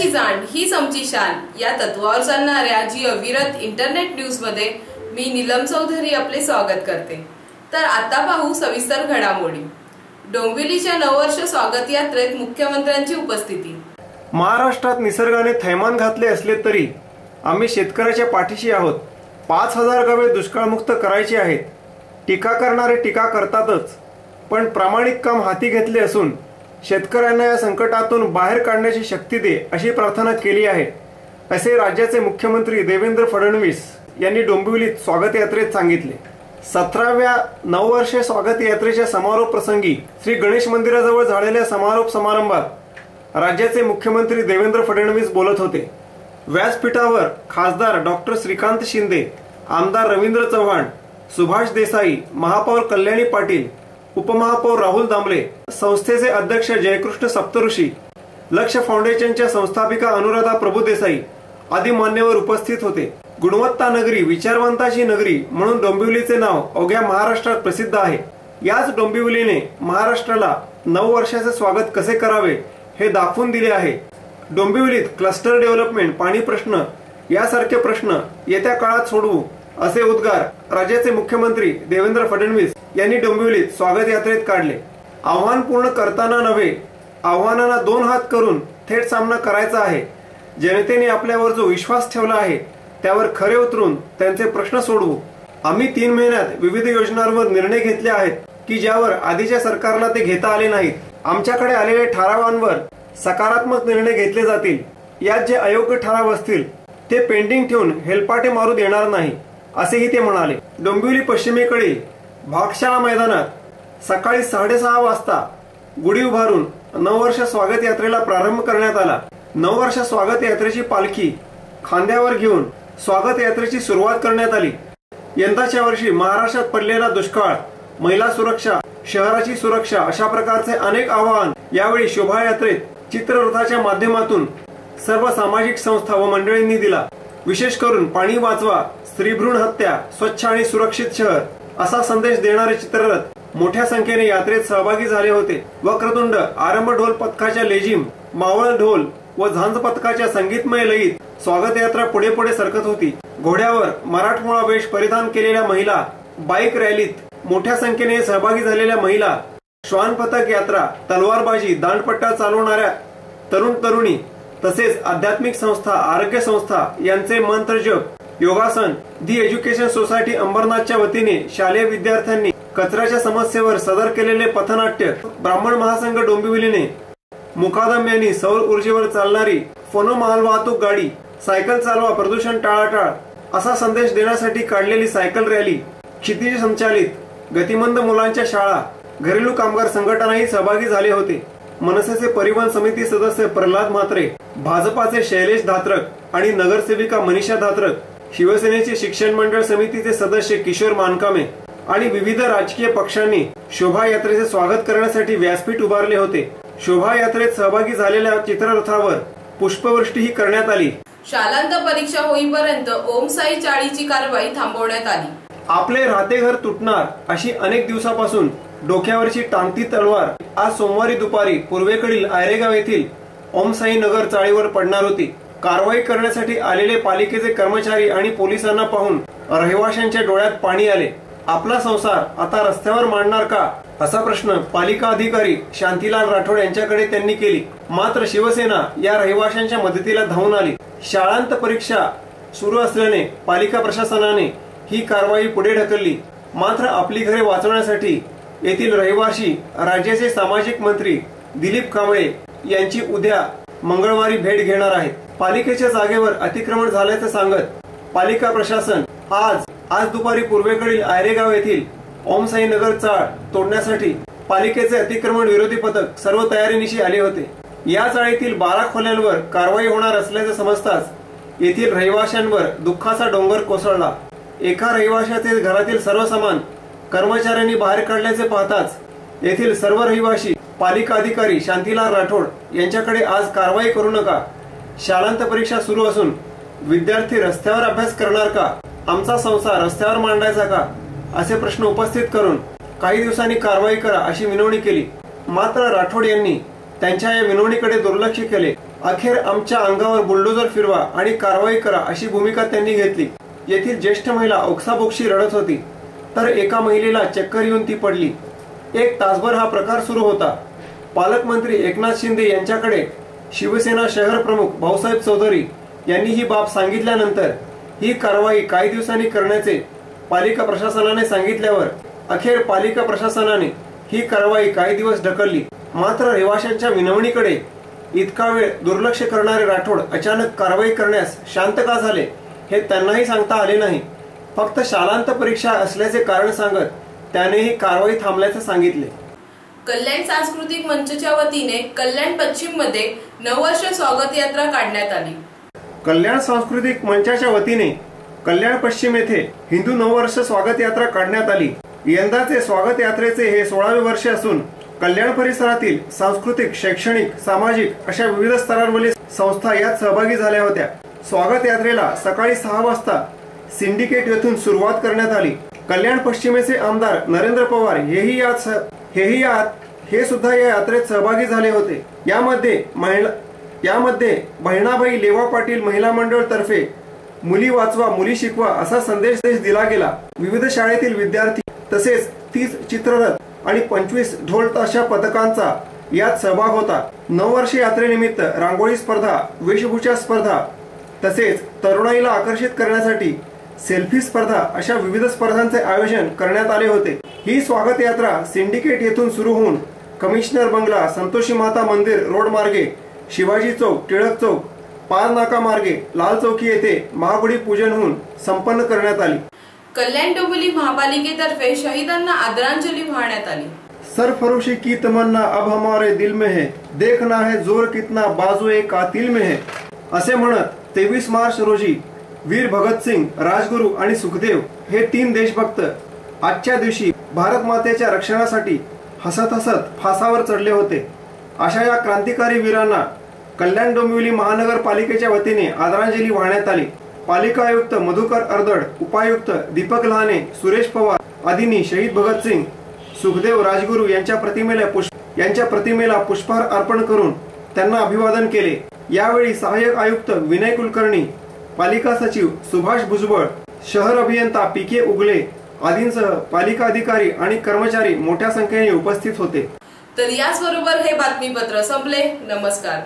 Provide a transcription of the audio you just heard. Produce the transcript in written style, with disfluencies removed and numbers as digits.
ही जाण हीच आमची शान या तत्वावर चालणाऱ्या जी अविरत इंटरनेट न्यूज मध्ये मी नीलम चौधरी आपले स्वागत करते। तर आता पाहू सविस्तर घडामोडी। डोंबिवलीच्या नववर्ष स्वागत यात्रेत मुख्यमंत्र्यांची उपस्थिती। महाराष्ट्रात निसर्गाने थैमान घातले असले तरी आम्ही शेतकऱ्याच्या पाठीशी आहोत। 5000 गावे दुष्काळमुक्त करायची आहेत। टीका करणारे टीका करतातच, पण प्रामाणिक काम हाती घेतले असून शेतकऱ्यांना या संकटातून बाहेर काढण्याची शक्ती दे अशी प्रार्थना केली आहे, असे राज्याचे मुख्यमंत्री देवेंद्र फडणवीस यांनी डोंबिवलीत स्वागत यात्रेत सांगितले। 17व्या नववर्ष स्वागत यात्रेच्या समारोप प्रसंगी श्री गणेश मंदिराजवळ झालेल्या समारोप समारंभात राज्याचे मुख्यमंत्री देवेंद्र फडणवीस बोलत होते। व्यासपीठावर खासदार डॉक्टर श्रीकांत शिंदे, आमदार रवींद्र चव्हाण, सुभाष देसाई, महापौर कल्याणी पाटील, उपमहापौर राहुल दामले, संस्थेचे अध्यक्ष जयकृष्ण सप्तऋषी, लक्ष फाउंडेशनच्या संस्थापिका अनुराधा प्रभुदेसाई आदी मान्यवर उपस्थित होते। गुणवत्ता नगरी, विचारवंताची नगरी म्हणून डोंबिवलीचे नाव अवघ्या महाराष्ट्रात प्रसिद्ध आहे। याच डोंबिवलीने महाराष्ट्राला नववर्षाचे स्वागत कसे करावे हे दाखवून दिले आहे। डोंबिवलीत क्लस्टर डेव्हलपमेंट, पाणी प्रश्न यासारखे प्रश्न येत्या काळात सोडवू असे उद्गार राज्याचे मुख्यमंत्री देवेंद्र फडणवीस यांनी डोंबिवलीत स्वागत यात्रेत काढले। आव्हान पूर्ण करताना नव्हे, आव्हानांना 2 हात करून थेट सामना करायचा आहे। जनतेने आपल्यावर जो विश्वास ठेवला आहे त्यावर खरे उतरून त्यांचे प्रश्न सोडवू। आम्ही 3 महिन्यात विविध योजनांवर निर्णय घेतले आहेत की ज्यावर आधीच्या सरकारला ते घेता आले नाहीत। आमच्याकडे आलेल्या ठरावांवर सकारात्मक निर्णय घेतले जातील। यात जे अयोग्य ठराव असतील ते पेंडिंग ठेवून हेलपाटे मारू देणार नाही, असेही ते म्हणाले। डोंबिवली पश्चिमेकडील भागशाळा मैदानात सकाळी 6:30 वाजता गुढी उभारून नववर्ष स्वागत यात्रेला प्रारंभ करण्यात आला। नववर्ष स्वागत यात्रेची पालखी खांद्यावर घेऊन स्वागत यात्रेची सुरुवात करण्यात आली। यंदाच्या वर्षी महाराष्ट्रात पडलेला दुष्काळ, महिला सुरक्षा, शहराची सुरक्षा अशा प्रकारचे अनेक आव्हान यावेळी शोभायात्रेत चित्ररथाच्या माध्यमातून सर्व सामाजिक संस्था व मंडळींनी दिला। विशेष करून पाणी वाचवा, स्त्रीभ्रूण हत्या, स्वच्छ आणि सुरक्षित शहर असा संदेश देणारे चित्ररथ मोठ्या संख्येने यात्रेत सहभागी झाले होते। वक्रतुंड, आरंभ ढोल पथकाच्या लेझिम, मावळ ढोल व झांज पथकाच्या संगीतमय लयीत स्वागत यात्रा पुढे पुढे सरकत होती। घोड्यावर मराठमोळा वेश परिधान केलेल्या महिला, बाईक रॅलीत मोठ्या संख्येने सहभागी झालेल्या महिला, श्वान पथक यात्रा, तलवारबाजी, दांडपट्टा चालवणाऱ्या तरुण तरुणी तसेच आध्यात्मिक संस्था, आरोग्य संस्था यांचे मंत्र जप, योगासन, दी एज्युकेशन सोसायटी अंबरनाथच्या वतीने शालेय विद्यार्थ्यांनी कचऱ्याच्या समस्येवर सादर केलेले पथनाट्य, ब्राह्मण महासंघ डोंबिवलीने मुकादम यांनी सौर ऊर्जेवर चालणारी फोनो मालवाहतूक गाडी, सायकल चालवा, प्रदूषण टाळाटाळ असा संदेश देण्यासाठी काढलेली सायकल रॅली, क्षितिज संचालित गतिमंद मुलांच्या शाळा, घरेलू कामगार संघटनाही सहभागी झाले होते। मनसेचे परिवहन समिती सदस्य प्रल्हाद म्हात्रे, भाजपाचे शैलेश धात्रक आणि नगरसेविका मनीषा धात्रक, शिवसेनेचे शिक्षण मंडळ समितीचे सदस्य किशोर मानकामे आणि विविध राजकीय पक्षांनी शोभायात्रेचे स्वागत करण्यासाठी व्यासपीठ उभारले होते। शोभायात्रेत सहभागी झालेल्या चित्ररथावर पुष्पवृष्टीही करण्यात आली। शालांत परीक्षा होईपर्यंत ओम साई चाळीची कारवाई थांबवण्यात आली। आपले राहते घर तुटणार अशी अनेक दिवसापासून डोक्यावरची टांगती तलवार आज सोमवारी दुपारी पूर्वेकडील आयरेगाव येथील ओम साई नगर चाळीवर पडणार होती। कारवाई करण्यासाठी आलेले पालिकेचे कर्मचारी आणि पोलिसांना पाहून रहिवाशांच्या डोळ्यात पाणी आले। आपला संसार आता रस्त्यावर मांडणार का असा प्रश्न पालिका अधिकारी शांतीलाल राठोड यांच्याकडे त्यांनी केली। मात्र शिवसेना या रहिवाशांच्या मदतीला धावून आली। शाळांत परीक्षा सुरू असल्याने पालिका प्रशासनाने ही कारवाई पुढे ढकलली। मात्र आपली घरे वाचवण्यासाठी येथील रहिवासी राज्याचे सामाजिक मंत्री दिलीप कांबळे यांची उद्या मंगळवारी भेट घेणार आहेत। पालिकेच्या जागेवर अतिक्रमण झाल्याचे सांगत पालिका प्रशासन आज दुपारी पूर्वेकडील आयरेगाव येथील ओम साई नगर चाळ तोडण्यासाठी पालिकेचे अतिक्रमण विरोधी पथक सर्व तयारीनिशी आले होते। या चाळीतील 12 खोल्यांवर कारवाई होणार असल्याचे समजताच येथील रहिवाशांवर दुःखाचा डोंगर कोसळला। एका रहिवाशाचे घरातील सर्व सामान कर्मचाऱ्यांनी बाहेर काढल्याचे पाहताच येथील सर्व रहिवासी पालिका अधिकारी शांतीलाल राठोड यांच्याकडे आज कारवाई करू नका, शालांत परीक्षा सुरू असून विद्यार्थी रस्त्यावर अभ्यास करणार का, आमचा संसार रस्त्यावर मांडायचा का असे प्रश्न उपस्थित करून काही दिवसांनी कारवाई करा अशी विनवणी केली। मात्र राठोड यांनी त्यांच्या या विनवणीकडे दुर्लक्ष केले अखेर आमच्या अंगावर बुलडोजर फिरवा आणि कारवाई करा अशी भूमिका त्यांनी घेतली। येथील ज्येष्ठ महिला ओक्साबोक्शी रडत होती, तर एका महिलेला चक्कर येऊन ती पडली। 1 तासभर हा प्रकार सुरू होता। पालकमंत्री एकनाथ शिंदे यांच्याकडे शिवसेना शहर प्रमुख भाऊसाहेब चौधरी यांनी ही बाब सांगितल्यानंतर ही कारवाई काही दिवसांनी करण्याचे पालिका प्रशासनाने सांगितल्यावर अखेर पालिका प्रशासनाने ही कारवाई काही दिवस ढकलली। मात्र रहिवाशांच्या विनवणीकडे इतका वेळ दुर्लक्ष करणारे राठोड अचानक कारवाई करण्यास शांत का झाले हे त्यांनाही सांगता आले नाही। फक्त शालांत परीक्षा असल्याचे कारण सांगत त्याने ही कारवाई थांबल्याचे सांगितले। कल्याण सांस्कृतिक मंचच्या वतीने कल्याण पश्चिम मध्ये नववर्ष स्वागत यात्रा काढण्यात आली। कल्याण सांस्कृतिक मंचाच्या वतीने कल्याण पश्चिम येथे हिंदू नववर्ष स्वागत यात्रा काढण्यात आली। यंदाचे स्वागत यात्रेचे हे 16वे वर्ष असून कल्याण परिसरातील सांस्कृतिक, शैक्षणिक, सामाजिक अशा विविध स्तरांवरील संस्था यात सहभागी झाल्या होत्या। स्वागत यात्रेला सकाळी 6 वाजता सिंडिकेट येथून सुरुवात करण्यात आली। कल्याण पश्चिमेचे आमदार नरेंद्र पवार हे सुद्धा या यात्रेत सहभागी झाले होते। यामध्ये बहिणाबाई लेवा पाटील महिला मंडळ तर्फे मुली वाचवा मुली शिकवा असा संदेश दिला गेला। विविध शाळेतील विद्यार्थी तसेच 30 चित्ररथ आणि 25 ढोल ताशा पथकांचा यात सहभाग होता। नववर्ष यात्रेनिमित्त रांगोळी स्पर्धा, वेशभूषा स्पर्धा तसेच तरुणाईला आकर्षित करण्यासाठी सेल्फी स्पर्धा अशा विविध स्पर्धांचे आयोजन करण्यात आले होते। ही स्वागत यात्रा सिंडिकेट येथून सुरू होऊन कमिशनर बंगला, संतोषी माता मंदिर रोड मार्गे, शिवाजी चौक, टिळक चौक, पार नाका मार्गे लाल चौकी येथे महागुडी पूजन होऊन संपन्न करण्यात आली। कल्याण डोंबिवली महापालिकेतर्फे शहीदांना आदरांजली वाहण्यात आली। सरफरोशी की तमन्ना अब हमारे दिल में है, देखना है जोर कितना बाजुए कातिल में है असे म्हणत 23 मार्च रोजी वीर भगतसिंग, राजगुरू आणि सुखदेव हे 3 देशभक्त आजच्या दिवशी भारत मातेच्या रक्षणासाठी हसत हसत फासावर चढले होते। अशा या क्रांतिकारी वीरांना कल्याण डोंबिवली महानगरपालिकेच्या वतीने आदरांजली वाहण्यात आली। पालिका आयुक्त मधुकर अर्दड, उपायुक्त दीपक लहाने, सुरेश पवार आदींनी शहीद भगतसिंग, सुखदेव, राजगुरू यांच्या प्रतिमेला पुष्पहार अर्पण करून त्यांना अभिवादन केले। यावेळी सहाय्यक आयुक्त विनय कुलकर्णी, पालिका सचिव सुभाष भुजबळ, शहर अभियंता पीके उगले आदींसह पालिका अधिकारी आणि कर्मचारी मोठ्या संख्येने उपस्थित होते। तर याचबरोबर हे बातमीपत्र संपले। नमस्कार।